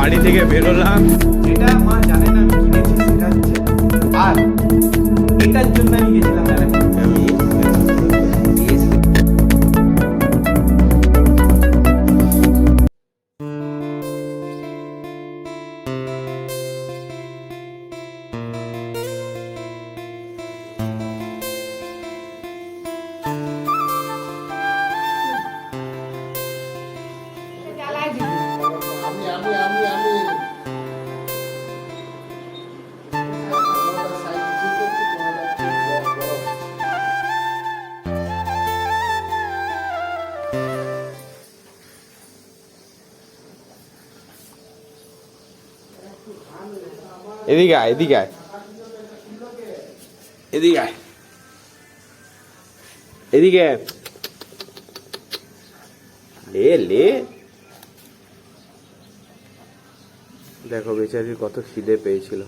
বাড়ি থেকে বেরোলাম। এটা মা জানে না আমি কিনেছি, সেটা হচ্ছে আর এটার জন্য আমি গেছিলাম মেলা। আমি এদিকে আয়, এদিকে আয়, এদিকে আয়, এদিকে লে লে। দেখো বেচারির কত খিদে পেয়েছিল,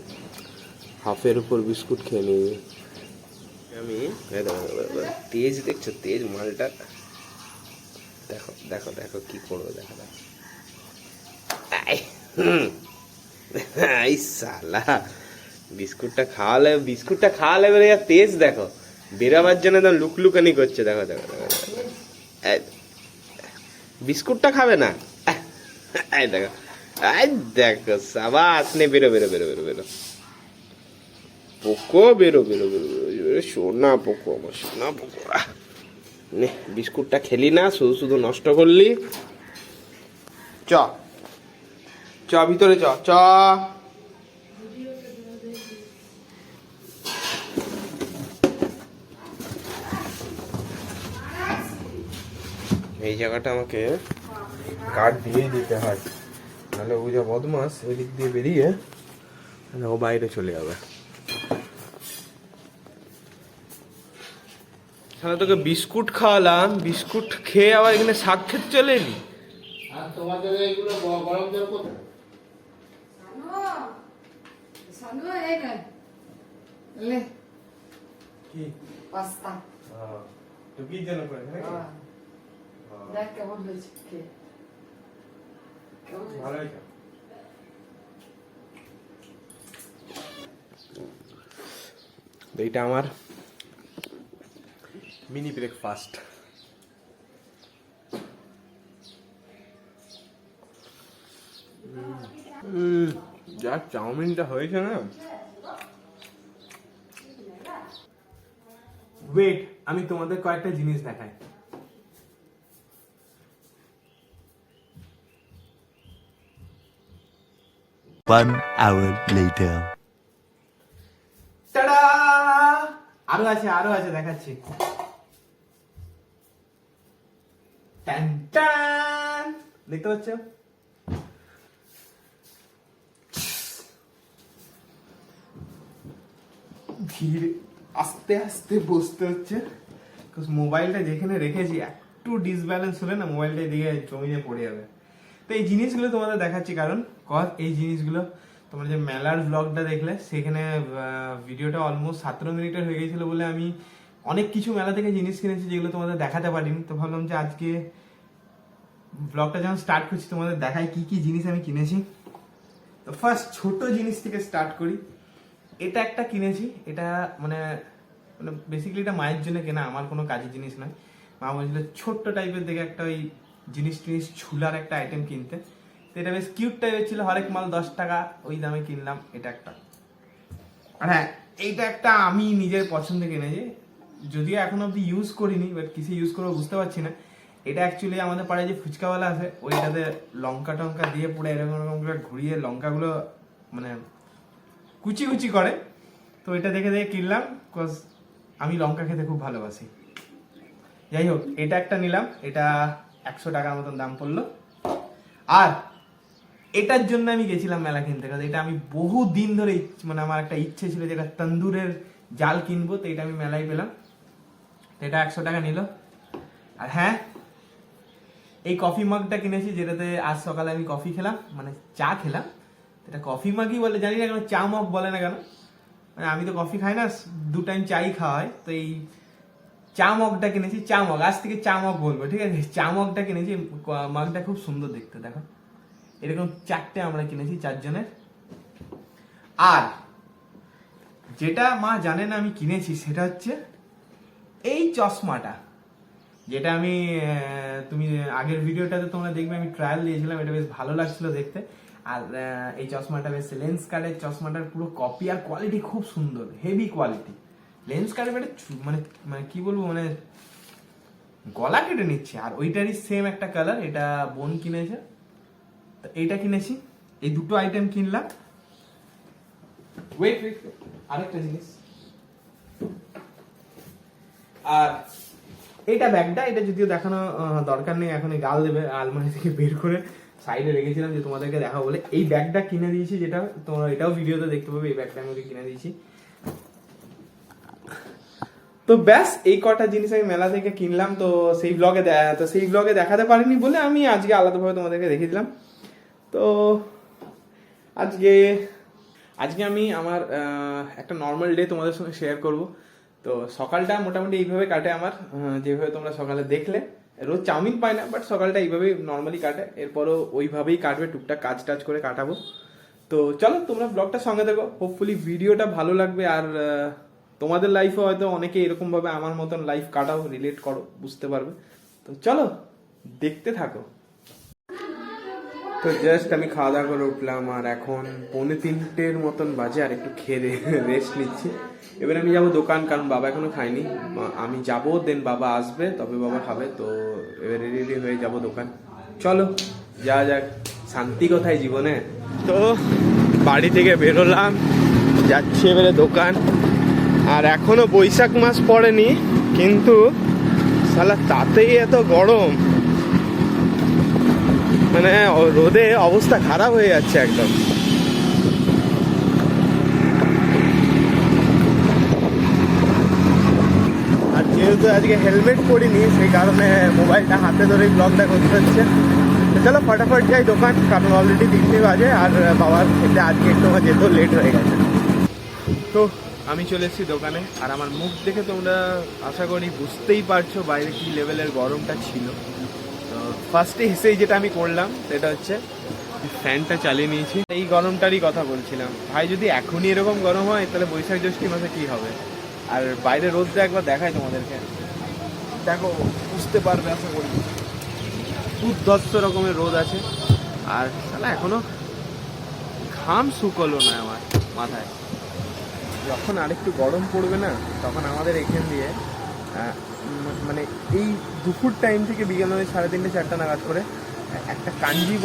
হাফের উপর বিস্কুট খেয়ে নিয়ে। আমি তেজ দেখছো, তেজ মালটা দেখো দেখো দেখো কি করবো, দেখো দেখো। সালা বিস্কুটটা খাওয়ালে বলে তেজ দেখো, বেরাবার জন্য একদম লুকলুকানি করছে। দেখো দেখো দেখো বিস্কুটটা খাবে না, দেখো দেখো সাবাস নে, বেরো বেরো বেরো বেরো বেরো পোকো, বেরো বেরো বেরো বেরো, সোনা পোকো, আমার সোনা পোকো। নে বিস্কুটটা খেলি না, শুধু শুধু নষ্ট করলি। চ চ ভিতরে চ চ। এই জায়গাটা আমাকে কাঠ দিয়ে দিতে হয়, নাহলে ও যা বদমাস ওই দিক দিয়ে বেরিয়ে ও বাইরে চলে যাবে। তাহলে তোকে বিস্কুট খাওয়ালাম, বিস্কুট খেয়ে আবার এখানে শাক খেতে চলে এলি। আর তোমাদের এইগুলো গরম জল কোথায়? সানু এই না লে কি পাস্তা তো কি জানো করে নাকি? দেখ কেমন হয়েছে, ভালো হয়েছে। এইটা আমার মিনি ব্রেকফাস্ট। যা চাউমিনটা হয়েছে না, ওয়েট আমি তোমাদের কয়েকটা জিনিস দেখাই। One hour later. টাডা! আরো আছে দেখাচ্ছি। টান টান! দেখতে পাচ্ছ? ধীরে আস্তে আস্তে বসতে হচ্ছে, মোবাইলটা যেখানে রেখেছি একটু ডিসব্যালেন্স হলে না মোবাইলটা এদিকে জমিয়ে পড়ে যাবে। তো এই জিনিসগুলো তোমাদের দেখাচ্ছি, কারণ এই জিনিসগুলো তোমরা যে মেলার ব্লগটা দেখলে সেখানে ভিডিওটা অলমোস্ট 17 মিনিটের হয়ে গেছিল বলে আমি অনেক কিছু মেলা থেকে জিনিস কিনেছি যেগুলো তোমাদের দেখাতে পারিনি। তো ভাবলাম যে আজকে ব্লগটা যখন স্টার্ট করছি তোমাদের দেখাই কি কি জিনিস আমি কিনেছি। তো ফার্স্ট ছোট জিনিস থেকে স্টার্ট করি। এটা একটা কিনেছি, এটা মানে বেসিক্যালি এটা মায়ের জন্য কেনা, আমার কোনো কাজের জিনিস নয়। মা বলছিল ছোট্ট টাইপের দেখে একটা ওই জিনিস ছুলার একটা আইটেম কিনতে। তো এটা বেশ কিউট টাইপের ছিল, হরেক মাল 10 টাকা, ওই দামে কিনলাম এটা একটা। আর হ্যাঁ, এইটা একটা আমি নিজের পছন্দে কিনেছি, যদিও এখন অব্দি ইউজ করিনি, বাট কিসে ইউজ করবো বুঝতে পারছি না। এটা অ্যাকচুয়ালি আমাদের পাড়ায় যে ফুচকাওয়ালা আছে ওইটাতে লঙ্কা টঙ্কা দিয়ে পুরো এরকম এরকম করে ঘুরিয়ে লঙ্কাগুলো মানে কুচি কুচি করে। তো এটা দেখে দেখে কিনলাম, বিকজ আমি লঙ্কা খেতে খুব ভালোবাসি। যাই হোক, এটা একটা নিলাম, এটা 100 টাকার মতন দাম পড়লো। আর এটার জন্য আমি গেছিলাম মেলা কিনতে, কারণ এটা আমি বহু দিন ধরে মানে আমার একটা ইচ্ছে ছিল যে এটা তন্দুরের জাল কিনবো, তো এটা আমি মেলায় পেলাম। এটা 100 টাকা নিল। আর হ্যাঁ, এই কফি মাগটা কিনেছি, যেটাতে আজ সকালে আমি কফি খেলাম, মানে চা খেলাম। এটা কফি মাগই বলে, জানি না কেন চা মগ বলে না কেন, মানে আমি তো কফি খাই না, 2 টাইম চাই খাওয়া হয়। তো এই চা মগটা কিনেছি, চা মগ, আজ থেকে চা মগ বলবো, ঠিক আছে? চা মগটা কিনেছি, মাগটা খুব সুন্দর দেখতে, দেখো এরকম 4টে আমরা কিনেছি 4 জনের। আর যেটা মা জানে না আমি কিনেছি সেটা হচ্ছে এই চশমাটা, যেটা আমি তুমি আগের ভিডিওটাতে তোমরা দেখবে আমি ট্রায়াল দিয়েছিলাম, এটা বেশ ভালো লাগছিল দেখতে। আর এই চশমাটা বেশ লেন্স কার্ডের চশমাটার পুরো কপি, আর কোয়ালিটি খুব সুন্দর, হেভি কোয়ালিটি। লেন্স কার্ডের মানে মানে কি বলবো, মানে গলা কেটে নিচ্ছে। আর ওইটারই সেম একটা কালার, এটা বোন কিনেছে, তো এইটা কিনেছি। এই দুটো আইটেম কিনলাম। ওয়েট ওয়েট, আরেকটা জিনিস, আর এইটা ব্যাগটা, এটা যদিও দেখানো দরকার নেই, এখন গাল দেবে, আলমারি থেকে বের করে সাইডে রেখেছিলাম যে তোমাদেরকে দেখাবো বলে। এই ব্যাগটা কিনে দিয়েছি, যেটা তোমরা এটাও ভিডিওতে দেখতে পাবে, এই ব্যাগটা আমি ওকে কিনে দিয়েছি। তো ব্যাস এই কটা জিনিস আমি মেলা থেকে কিনলাম। তো সেই ব্লগে দেখাতে পারিনি বলে আমি আজকে আলাদাভাবে তোমাদেরকে দেখিয়ে দিলাম। তো আজকে আমি আমার একটা নর্মাল ডে তোমাদের সঙ্গে শেয়ার করব। তো সকালটা মোটামুটি এইভাবে কাটে আমার, যেভাবে তোমরা সকালে দেখলে। রোজ চাউমিন পাই না, বাট সকালটা এইভাবেই নর্মালি কাটে, এরপরও ওইভাবেই কাটবে, টুকটাক কাজ টাজ করে কাটাবো। তো চলো তোমরা ব্লগটা সঙ্গে দেখো, হোপফুলি ভিডিওটা ভালো লাগবে। আর তোমাদের লাইফে হয়তো অনেকে এরকম ভাবে আমার মতন লাইফ কাটাও, রিলেট করো, বুঝতে পারবে। তো চলো দেখতে থাকো। তো জাস্ট আমি খাওয়া দাওয়া করে উঠলাম, আর এখন 2:45 মতন বাজে, আর একটু খেয়ে রেস্ট নিচ্ছি। এবার আমি যাবো দোকান, কারণ বাবা এখনো খায়নি। আমি যাবো, দেন বাবা আসবে, তবে বাবা খাবে। তো এবার রেডি হয়ে যাবো দোকান। চলো যা যাক, শান্তি কোথায় জীবনে। তো বাড়ি থেকে বেরোলাম, যাচ্ছি এবারে দোকান। আর এখনো বৈশাখ মাস পড়েনি, কিন্তু শালা তাতেই এত গরম, মানে রোদে অবস্থা খারাপ হয়ে যাচ্ছে একদম। আর যেহেতু আজকে হেলমেট পরিনি, সেই কারণে মোবাইলটা হাতে ধরেই ব্লগটা করতে হচ্ছে। চলো ফটাফট যাই দোকান, কারণ অলরেডি 3টে বাজে, আর বাবার খেতে আজকে একটু যেতেও লেট হয়ে গেছে। তো আমি চলে এসেছি দোকানে, আর আমার মুখ দেখে তোমরা আশা করি বুঝতেই পারছো বাইরে কি লেভেলের গরমটা ছিল। তো ফার্স্টে এসেই যেটা আমি করলাম সেটা হচ্ছে ফ্যানটা চালিয়ে নিয়েছি। এই গরমটারই কথা বলছিলাম, ভাই যদি এখনই এরকম গরম হয় তাহলে বৈশাখ জ্যৈষ্ঠী মাসে কি হবে। আর বাইরে রোদটা একবার দেখাই তোমাদেরকে, দেখো বুঝতে পারবে আশা করি। দুর্ধর্ষ রকমের রোদ আছে, আর তাহলে এখনো ঘাম শুকলো না আমার মাথায়। যখন আরেকটু গরম পড়বে না, তখন আমাদের এখান দিয়ে মানে এই দুপুর টাইম থেকে বিকেল 3:30 4টা নাগাদ করে একটা কাঞ্জি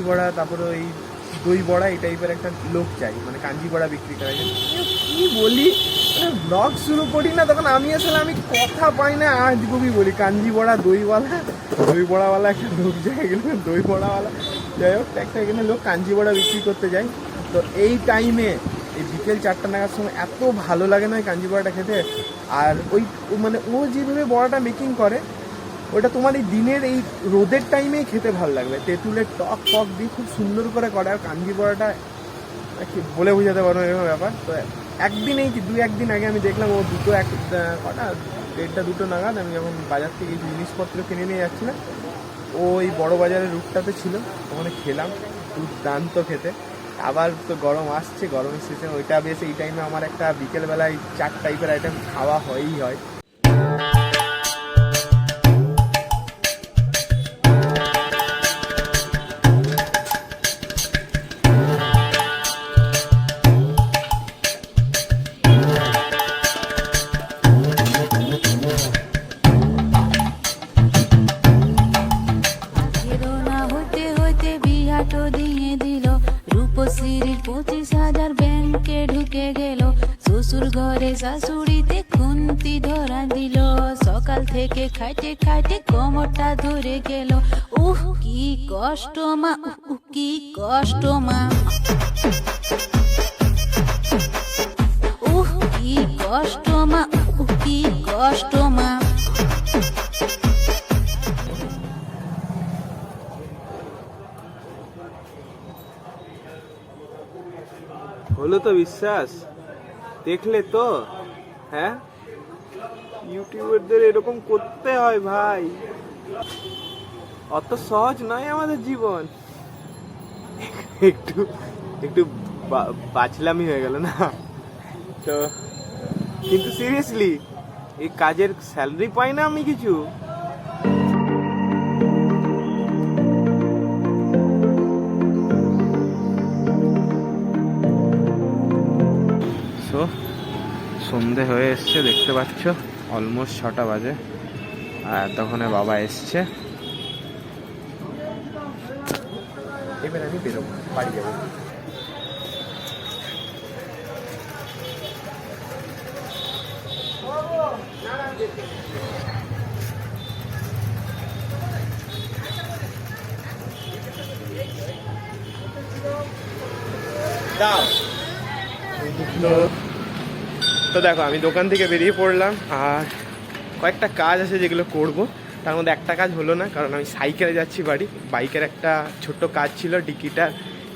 বড়া, তারপরে ওই দই বড়া, এই টাইপের একটা লোক চাই, মানে কাঞ্জি বড়া বিক্রি করা যায়। কি বলি, ব্লগ শুরু করি না তখন আমি আসলে কথা পাই না, আজ কবি বলি কাঞ্জি বড়া, দই বড়াওয়ালা একটা লোক যায়, এখানে দই বড়াওয়ালা, যাই হোক একটা এখানে লোক কাঞ্জি বড়া বিক্রি করতে যায়। তো এই টাইমে এই বিকেল 4টা নাগাদ সময় এত ভালো লাগে না ওই কাঞ্জি বড়াটা খেতে। আর ওই মানে ও যেভাবে বড়াটা মেকিং করে, ওটা তোমার এই দিনের এই রোদের টাইমেই খেতে ভালো লাগবে। তেঁতুলের টক দিয়ে খুব সুন্দর করে করে। আর কাঞ্জি বড়াটা কি বলে বোঝাতে পারবো এরকম ব্যাপার। তো একদিন এই 2-1 দিন আগে আমি দেখলাম ও 1:30-2 নাগাদ আমি যখন বাজার থেকে জিনিসপত্র কিনে নিয়ে যাচ্ছিলাম, ওই বড় বাজারের রুটটাতে ছিল, ওখানে খেলাম, দুর্দান্ত খেতে। আবার তো গরম আসছে, গরমের সিজন, ওইটা বেশ এই টাইমে আমার একটা বিকেলবেলায় 4 টাইপের আইটেম খাওয়া হয়ই হয়। রূপশ্রীর 25,000 ব্যাংকে ঢুকে গেল, শ্বশুর ঘরে শাশুড়িতে খুন্তি ধরা দিল, সকাল থেকে খাইতে খাইতে কোমরটা ধরে গেল। কি কষ্ট মা, কি কষ্ট মা, কি কষ্ট মা, কি কষ্ট মা। হলো তো বিশ্বাস, দেখলে তো, হ্যাঁ ইউটিউবারদের এরকম করতে হয় ভাই। অত সহজ নয় আমাদের জীবন। একটু একটু বাছলামি হয়ে গেল না তো, কিন্তু সিরিয়াসলি এই কাজের স্যালারি পাই না আমি কিছু। সন্ধে হয়ে এসছে, দেখতে পাচ্ছ অলমোস্ট 6টা বাজে, আর তখন বাবা এসছে। এবার আমি বেরোবো, বাড়ি যাবো। তো দেখো আমি দোকান থেকে বেরিয়ে পড়লাম, আর কয়েকটা কাজ আছে যেগুলো করব। তার মধ্যে একটা কাজ হলো না, কারণ আমি সাইকেলে যাচ্ছি বাড়ি। বাইকের একটা ছোট্ট কাজ ছিল, ডিকিটার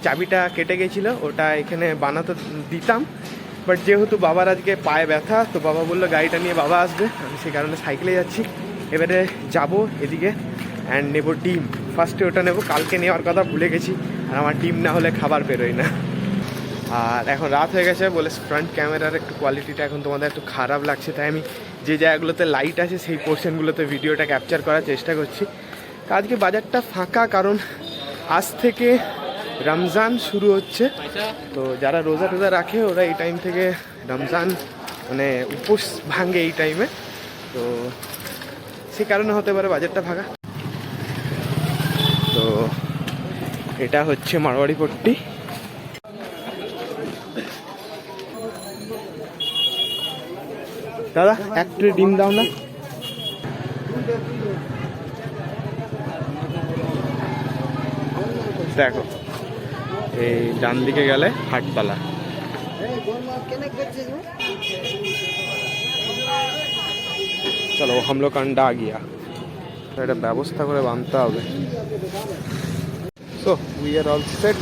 চাবিটা কেটে গেছিলো, ওটা এখানে বানাতে দিতাম। বাট যেহেতু বাবার আজকে পায়ে ব্যথা, তো বাবা বললো গাড়িটা নিয়ে বাবা আসবে, আমি সেই কারণে সাইকেলে যাচ্ছি। এবারে যাব এদিকে অ্যান্ড নেবো ডিম। ফার্স্টে ওটা নেবো, কালকে নেওয়ার কথা ভুলে গেছি, আর আমার ডিম না হলে খাবার বেরোয় না। আর এখন রাত হয়ে গেছে বলে ফ্রন্ট ক্যামেরার একটু কোয়ালিটিটা এখন তোমাদের একটু খারাপ লাগছে, তাই আমি যে জায়গাগুলোতে লাইট আছে সেই পোর্শনগুলোতে ভিডিওটা ক্যাপচার করার চেষ্টা করছি। আজকে বাজারটা ফাঁকা, কারণ আজ থেকে রমজান শুরু হচ্ছে। তো যারা রোজা টোজা রাখে ওরা এই টাইম থেকে রমজান মানে উপোস ভাঙে এই টাইমে, তো সেই কারণে হতে পারে বাজারটা ফাঁকা। তো এটা হচ্ছে মারোয়াড়ি পট্টি। দাদা এক ট্রে ডিম দাও না। দেখো এই ডান দিকে গেলে হাটতলা। চলো हम लोग अंडा आ गया, এটা ব্যবস্থা করে বাঁধতে হবে। So we are all set.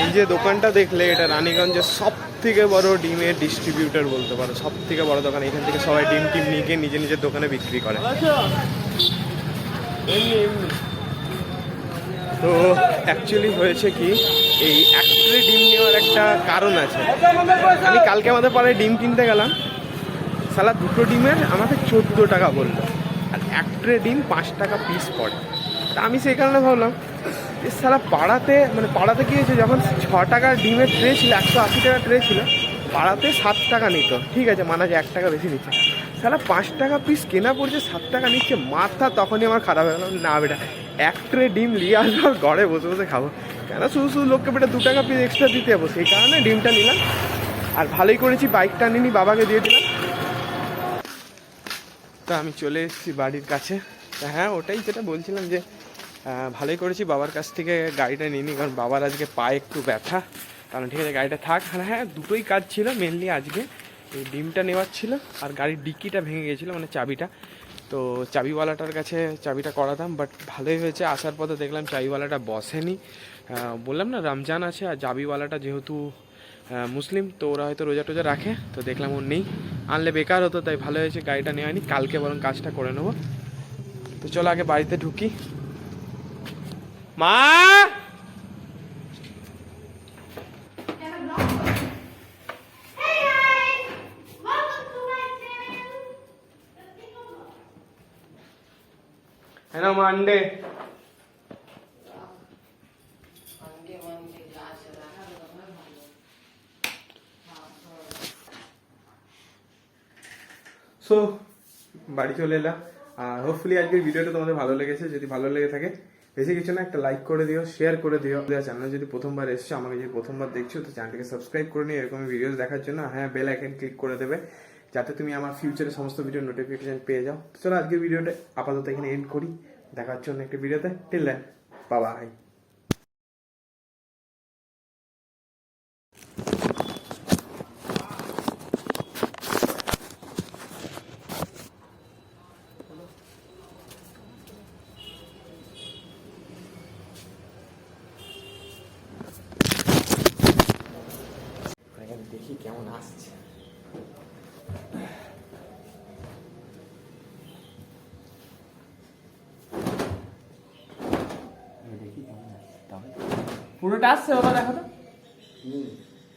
এই যে দোকানটা দেখলে, এটা রানীগঞ্জের সব থেকে বড় ডিমের ডিস্ট্রিবিউটর বলতে পারো, সব থেকে বড় দোকান। এখান থেকে সবাই ডিম টিম নিয়ে গিয়ে নিজের নিজের দোকানে বিক্রি করে। তো অ্যাকচুয়ালি হয়েছে কি, এই এক ট্রে ডিম নেওয়ার একটা কারণ আছে। আমি কালকে আমাদের পাড়ায় ডিম কিনতে গেলাম, সালা দুটো ডিমের আমাকে 14 টাকা বললো, আর এক ট্রে ডিম 5 টাকা পিস পড়ে। তা আমি সেই কারণে ভাবলাম যে সারা পাড়াতে, মানে পাড়াতে কী হয়েছে, যখন 6 টাকার ডিমের ট্রে ছিল, 180 টাকার ট্রে ছিল, পাড়াতে 7 টাকা নিত। ঠিক আছে, মানা যায় 1 টাকা বেশি নিচ্ছে। সারা 5 টাকা পিস কেনা পড়ছে, 7 টাকা নিচ্ছে, মাথা তখনই আমার খারাপ হয়ে গেল। না বেটা, এক ট্রে ডিম নিয়ে আসবো, আর ঘরে বসে বসে খাবো, কেন শুধু শুধু লোককে বেটা 2 টাকা পিস এক্সট্রা দিতে যাবো। সেই কারণে ডিমটা নিলাম, আর ভালোই করেছি, বাইকটা নিনি, বাবাকে দিয়ে দিলাম। তো আমি চলে এসেছি বাড়ির কাছে। হ্যাঁ, ওটাই যেটা বলছিলাম যে ভালোই করেছি বাবার কাছ থেকে গাড়িটা নিইনি, কারণ বাবার আজকে পায়ে একটু ব্যথা। কারণ ঠিক আছে, গাড়িটা থাক। হ্যাঁ, দুটোই কাজ ছিল, মেনলি আজকে এই ডিমটা নেওয়ার ছিল, আর গাড়ির ডিক্কিটা ভেঙে গেছিলো, মানে চাবিটা। তো চাবিওয়ালাটার কাছে চাবিটা করাতাম, বাট ভালোই হয়েছে। আসার পথে দেখলাম চাবিওয়ালাটা বসেনি। বললাম না রমজান আছে, আর চাবিওয়ালাটা যেহেতু মুসলিম, তো ওরা হয়তো রোজা টোজা রাখে, তো দেখলাম ওর নেই। আনলে বেকার হতো, তাই ভালো হয়েছে গাড়িটা নেওয়া হয়নি। কালকে বরং কাজটা করে নেবো। তো চলো আগে বাড়িতে ঢুকি। মা, है ना अंडे? সো বাড়ি চলে এলাম, আর হোপফুলি আজকের ভিডিওটা তোমাদের ভালো লেগেছে। যদি ভালো লেগে থাকে, বেশি কিছু না, একটা লাইক করে দিও, শেয়ার করে দিও। চ্যানেলে যদি প্রথমবার এসছো, আমাকে যদি প্রথমবার দেখছো, তো চ্যানেলটাকে সাবস্ক্রাইব করে নিও এরকম ভিডিওস দেখার জন্য। হ্যাঁ, বেল আইকন ক্লিক করে দেবে, যাতে তুমি আমার ফিউচারে সমস্ত ভিডিও নোটিফিকেশন পেয়ে যাও। তো চলো আজকের ভিডিওটা আপাতত এখানে এন্ড করি, দেখা হচ্ছে অন্য একটা ভিডিওতে। Till then, bye. দেখি কেমন আসছে। পুরোটা আসছে বাবা, দেখো তো,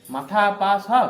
মাথা পা সব।